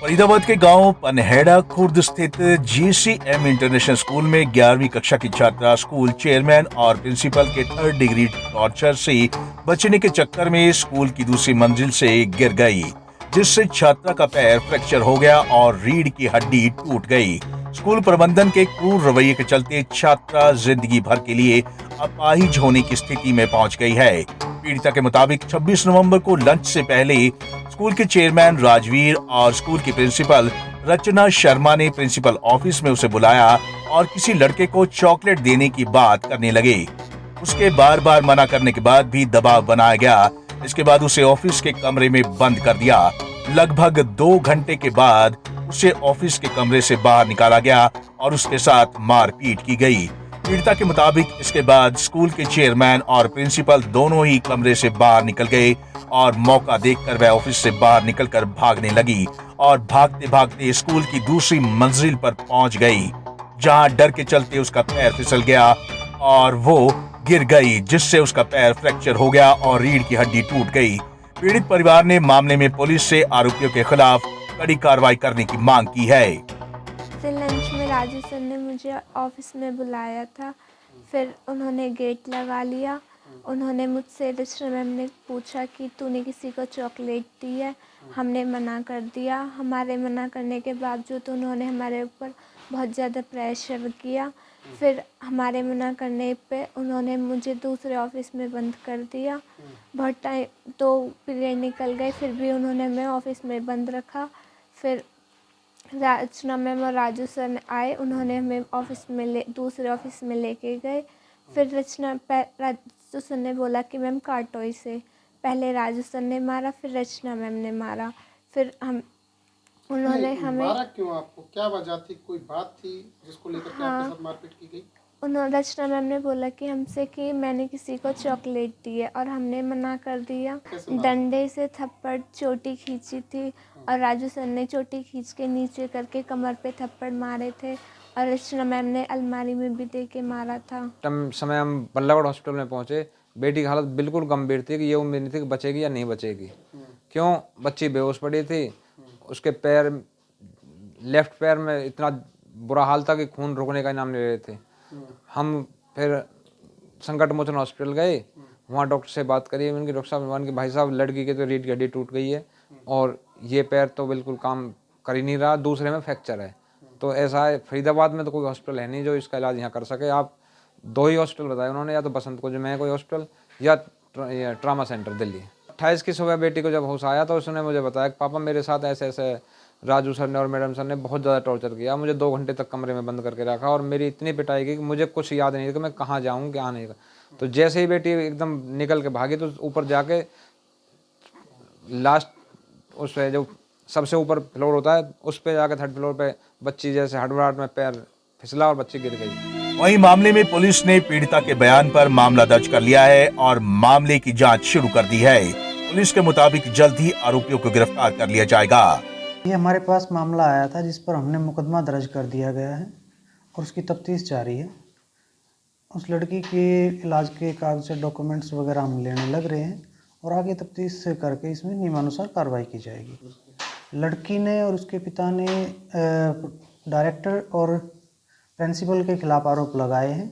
फरीदाबाद के गांव पनहेड़ा खुर्द स्थित GCM इंटरनेशनल स्कूल में 11वीं कक्षा की छात्रा स्कूल चेयरमैन और प्रिंसिपल के 3rd डिग्री टॉर्चर से बचने के चक्कर में स्कूल की दूसरी मंजिल से गिर गई, जिससे छात्रा का पैर फ्रैक्चर हो गया और रीढ़ की हड्डी टूट गई। स्कूल प्रबंधन के क्रूर रवैये के चलते छात्रा जिंदगी भर के लिए अपाहिज होने की स्थिति में पहुंच गई है। पीड़िता के मुताबिक 26 नवंबर को लंच से पहले स्कूल के चेयरमैन राजवीर और स्कूल की प्रिंसिपल रचना शर्मा ने प्रिंसिपल ऑफिस में उसे बुलाया और किसी लड़के को चॉकलेट देने की बात करने लगे। उसके बार बार मना करने के बाद भी दबाव बनाया गया। इसके बाद उसे ऑफिस के कमरे में बंद कर दिया। लगभग 2 घंटे के बाद उसे ऑफिस के कमरे से बाहर निकाला गया और उसके साथ मारपीट की गई। पीड़िता के मुताबिक इसके बाद स्कूल के चेयरमैन और प्रिंसिपल दोनों ही कमरे से बाहर निकल गए और मौका देखकर वह ऑफिस से बाहर निकलकर भागने लगी और भागते भागते स्कूल की दूसरी मंजिल पर पहुंच गई, जहां डर के चलते उसका पैर फिसल गया और वो गिर गई, जिससे उसका पैर फ्रैक्चर हो गया और रीढ़ की हड्डी टूट गई। पीड़ित परिवार ने मामले में पुलिस से आरोपियों के खिलाफ कड़ी कार्रवाई करने की मांग की है। लंच में राजू सर ने मुझे ऑफिस में बुलाया था, फिर उन्होंने गेट लगा लिया। उन्होंने मुझसे रचना मैम ने पूछा कि तूने किसी को चॉकलेट दी है। हमने मना कर दिया। हमारे मना करने के बावजूद उन्होंने हमारे ऊपर बहुत ज़्यादा प्रेशर किया। फिर हमारे मना करने पे उन्होंने मुझे दूसरे ऑफिस में बंद कर दिया। बहुत टाइम 2 पीरियड निकल गए, फिर भी उन्होंने हमें ऑफिस में बंद रखा। फिर रचना मैम और राजू सर आए, उन्होंने हमें दूसरे ऑफिस में लेके गए। फिर राजू सर ने बोला कि मैम काटो इसे। पहले राजू सर ने मारा, फिर रचना मैम ने मारा। फिर उन्होंने हमें मारा क्यों? आपको क्या वजह थी? कोई बात थी जिसको लेकर के आपके साथ मारपीट की गई? उन्होंने रचना मैम ने बोला कि हमसे कि मैंने किसी को चॉकलेट दी है और हमने मना कर दिया। डंडे से थप्पड़ चोटी खींची थी और राजू सर ने चोटी खींच के नीचे करके कमर पे थप्पड़ मारे थे और रचना मैम ने अलमारी में भी दे के मारा था। समय हम बल्लागढ़ हॉस्पिटल में पहुंचे। बेटी की हालत बिल्कुल गंभीर थी कि ये उम्मीद नहीं थी कि बचेगी या नहीं बचेगी। क्यों? बच्ची बेहोश पड़ी थी। उसके पैर, लेफ्ट पैर में इतना बुरा हाल था कि खून रुकने का नाम नहीं ले रहे थे। हम फिर संकट मोचन हॉस्पिटल गए, वहाँ डॉक्टर से बात करी। उनके डॉक्टर साहब कि भाई साहब लड़की के तो रीढ़ की हड्डी टूट गई है और ये पैर तो बिल्कुल काम कर ही नहीं रहा, दूसरे में फ्रैक्चर है। तो ऐसा है, फरीदाबाद में तो कोई हॉस्पिटल है नहीं जो इसका इलाज यहाँ कर सके। आप 2 ही हॉस्पिटल बताए उन्होंने, या तो बसंत कुंज में कोई हॉस्पिटल या ट्रामा सेंटर दिल्ली। 28 की सुबह बेटी को जब होश आया तो उसने मुझे बताया कि पापा मेरे साथ ऐसे ऐसे राजू सर ने और मैडम सर ने बहुत ज़्यादा टॉर्चर किया। मुझे 2 घंटे तक कमरे में बंद करके रखा और मेरी इतनी पिटाई की कि मुझे कुछ याद नहीं था कि मैं कहाँ जाऊँ क्या नहीं। तो जैसे ही बेटी एकदम निकल के भागी तो ऊपर जाके लास्ट उस पे जो सबसे ऊपर फ्लोर होता है उस पे जाके 3rd फ्लोर पे बच्ची जैसे हड़बड़ाहट में पैर फिसला और बच्ची गिर गई। वहीं मामले में पुलिस ने पीड़िता के बयान पर मामला दर्ज कर लिया है और मामले की जांच शुरू कर दी है। पुलिस के मुताबिक जल्द ही आरोपियों को गिरफ्तार कर लिया जाएगा। ये हमारे पास मामला आया था जिस पर हमने मुकदमा दर्ज कर दिया गया है और उसकी तफ्तीश जारी है। उस लड़की के इलाज के कागज से डॉक्यूमेंट्स वगैरह हम लेने लग रहे हैं और आगे तफ्तीश करके इसमें नियमानुसार कार्रवाई की जाएगी। लड़की ने और उसके पिता ने डायरेक्टर और प्रिंसिपल के खिलाफ आरोप लगाए हैं,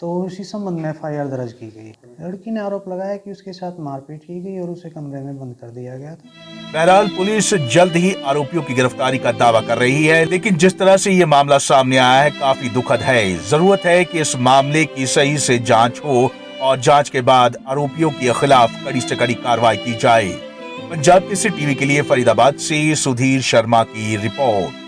तो इसी संबंध में FIR दर्ज की गई। लड़की ने आरोप लगाया कि उसके साथ मारपीट की गई और उसे कमरे में बंद कर दिया गया था। बहरहाल पुलिस जल्द ही आरोपियों की गिरफ्तारी का दावा कर रही है, लेकिन जिस तरह से ये मामला सामने आया है काफी दुखद है। जरूरत है कि इस मामले की सही से जांच हो और जांच के बाद आरोपियों के खिलाफ कड़ी से कड़ी कार्रवाई की जाए। पंजाब केसरी टीवी के लिए फरीदाबाद से सुधीर शर्मा की रिपोर्ट।